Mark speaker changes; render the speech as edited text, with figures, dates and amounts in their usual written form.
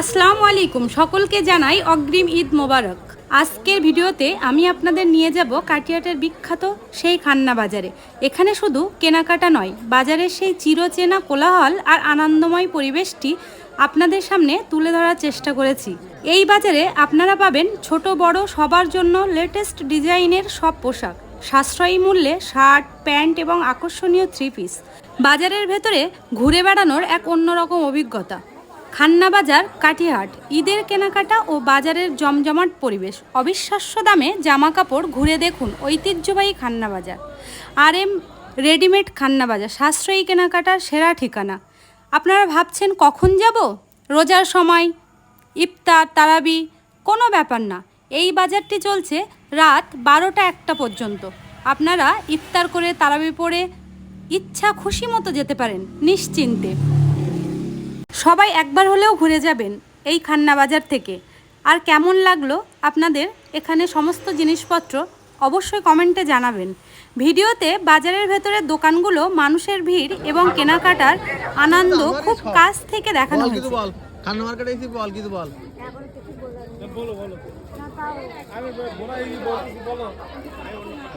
Speaker 1: আসসালামু আলাইকুম, সকলকে জানাই অগ্রিম ঈদ মোবারক। আজকের ভিডিওতে আমি আপনাদের নিয়ে যাব কাটিয়াটের বিখ্যাত সেই খান্না বাজারে। এখানে শুধু কেনাকাটা নয়, বাজারের সেই চিরচেনা কোলাহল আর আনন্দময় পরিবেশটি আপনাদের সামনে তুলে ধরার চেষ্টা করেছি। এই বাজারে আপনারা পাবেন ছোট বড় সবার জন্য লেটেস্ট ডিজাইনের সব পোশাক, সাশ্রয়ী মূল্যে শার্ট, প্যান্ট এবং আকর্ষণীয় থ্রি পিস। বাজারের ভেতরে ঘুরে বেড়ানোর এক অন্যরকম অভিজ্ঞতা। খান্না বাজার, কাটিহাট, ঈদের কেনাকাটা ও বাজারের জমজমাট পরিবেশ। অবিশ্বাস্য দামে জামা কাপড়, ঘুরে দেখুন ঐতিহ্যবাহী খান্না বাজার। RM রেডিমেড খান্না বাজার, সাশ্রয়ী কেনাকাটার সেরা ঠিকানা। আপনারা ভাবছেন কখন যাব? রোজার সময়, ইফতার, তারাবি, কোনো ব্যাপার না। এই বাজারটি চলছে রাত 12টা-1টা পর্যন্ত। আপনারা ইফতার করে তারাবি পড়ে ইচ্ছা খুশি মতো যেতে পারেন নিশ্চিন্তে। সবাই একবার হলেও ঘুরে যাবেন এই খান্না বাজার থেকে। আর কেমন লাগলো আপনাদের এখানে সমস্ত জিনিসপত্র অবশ্যই কমেন্টে জানাবেন। ভিডিওতে বাজারের ভেতরের দোকানগুলো, মানুষের ভিড় এবং কেনাকাটার আনন্দ খুব কাছ থেকে দেখানো হয়েছে।
Speaker 2: খান্না মার্কেটে এসে বল কিছু বল। বলো বলো।